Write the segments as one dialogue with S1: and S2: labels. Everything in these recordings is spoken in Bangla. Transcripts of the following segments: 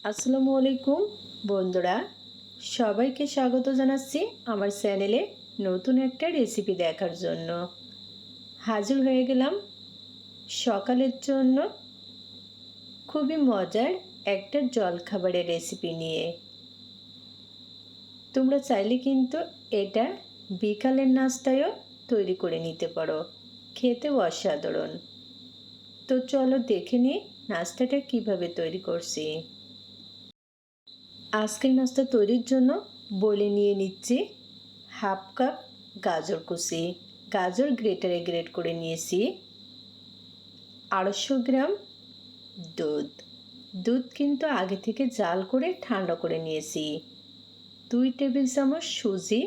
S1: আসসালামু আলাইকুম বন্ধুরা, সবাইকে স্বাগত জানাচ্ছি আমার চ্যানেলে নতুন একটা রেসিপি দেখার জন্য। হাজির হয়ে গেলাম সকালের জন্য খুবই মজার একটা জলখাবারের রেসিপি নিয়ে। তোমরা চাইলে কিন্তু এটা বিকালের নাস্তায়ও তৈরি করে নিতে পারো, খেতেও অসাধারণ। তো চলো দেখে নিই নাস্তাটা কিভাবে তৈরি করছি। আজকের নাস্তা তৈরির জন্য বলে নিয়ে নিচ্ছি হাফ কাপ গাজর কুচি, গাজর গ্রেটারে গ্রেট করে নিয়েছি। 250 গ্রাম দুধ কিন্তু আগে থেকে জাল করে ঠান্ডা করে নিয়েছি। 2 টেবিল চামচ সুজি,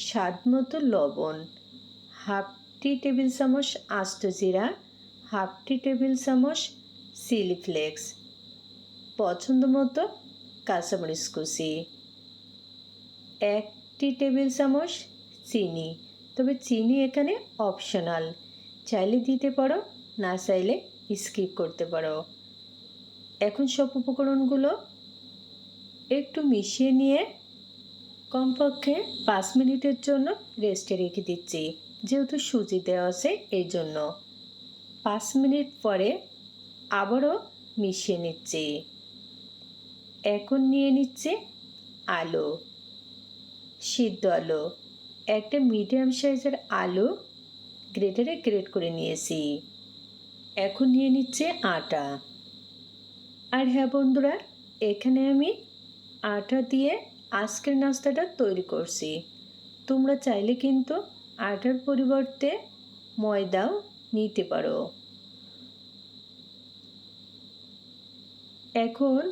S1: স্বাদ মতো লবণ, হাফ টি টেবিল চামচ আস্ত জিরা, হাফ টি টেবিল চামচ চিলি ফ্লেক্স, পছন্দ মতো কাঁচামরিচ কুচি, 1 টেবিল চামচ চিনি। তবে চিনি এখানে অপশনাল, চাইলে দিতে পারো, না চাইলে স্কিপ করতে পারো। এখন সব উপকরণগুলো একটু মিশিয়ে নিয়ে কমপক্ষে 5 মিনিটের জন্য রেস্টে রেখে দিচ্ছি, যেহেতু সুজি দেওয়া আছে এই জন্য। 5 মিনিট পরে আবারও মিশিয়ে নিচ্ছি। এখন নিয়ে নিচ্ছে আলু, সিদ্ধ আলু, একটা মিডিয়াম সাইজের আলু গ্রেটারে গ্রেট করে নিয়েছি। এখন নিয়ে নিচ্ছে আটা। আর হ্যাঁ বন্ধুরা, এখানে আমি আটা দিয়ে আজকের নাস্তাটা তৈরি করছি। তোমরা চাইলে কিন্তু আটার পরিবর্তে ময়দাও নিতে পারো। এখন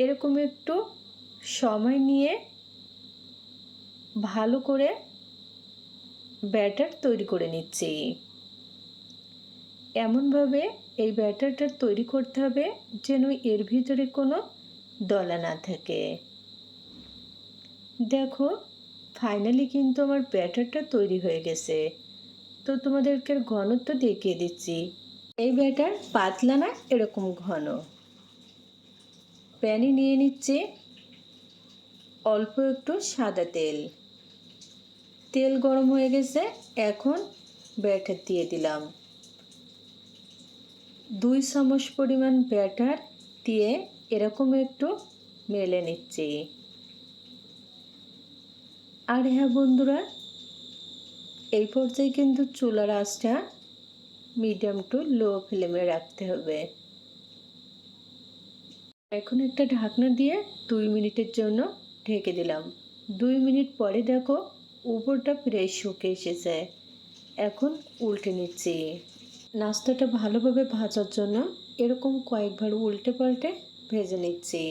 S1: এরকম একটু সময় নিয়ে ভালো করে ব্যাটার তৈরি করে নিচ্ছি। এমনভাবে এই ব্যাটারটা তৈরি করতে হবে যেন এর ভিতরে কোনো দলা না থাকে। দেখো, ফাইনালি কিন্তু আমার ব্যাটারটা তৈরি হয়ে গেছে। তো তোমাদেরকে ঘনত্ব দেখিয়ে দিচ্ছি। এই ব্যাটার পাতলা না, এরকম ঘন। প্যানে নিয়ে নিচ্ছি অল্প একটু সাদা তেল। তেল গরম হয়ে গেছে, এখন ব্যাটার দিয়ে দিলাম। 2 চামচ পরিমাণ ব্যাটার দিয়ে এরকম একটু মেলে নিচ্ছি। আর হ্যাঁ বন্ধুরা, এই পর্যায়ে কিন্তু চুলার আঁচটা মিডিয়াম টু লো ফ্লেমে রাখতে হবে। এখন একটা ঢাকনা দিয়ে 2 মিনিটের জন্য ঢেকে দিলাম। 2 মিনিট পরে দেখো উপরটা প্রায় শুকিয়ে এসেছে। এখন উল্টে নিচ্ছি। নাস্তাটা ভালোভাবে ভাজার জন্য এরকম কয়েকবার উল্টে পাল্টে ভেজে নিচ্ছি।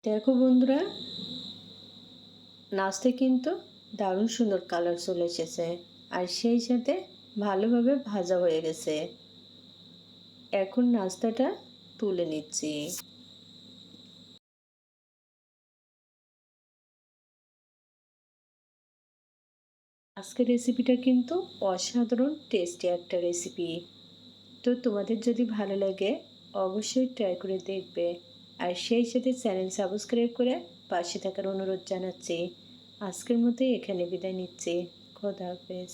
S1: দেখো বন্ধুরা, নাস্তায় কিন্তু দারুণ সুন্দর কালার চলে এসেছে, আর সেই সাথে ভালোভাবে ভাজা হয়ে গেছে। এখন নাস্তাটা তুলে নিচ্ছি। আজকের রেসিপিটা কিন্তু অসাধারণ টেস্টি একটা রেসিপি। তো তোমাদের যদি ভালো লাগে অবশ্যই ট্রাই করে দেখবে, আর সেই সাথে চ্যানেল সাবস্ক্রাইব করে পাশে থাকার অনুরোধ জানাচ্ছি। আজকের মতো এখানে বিদায় নিচ্ছি। খোদা হাফেজ।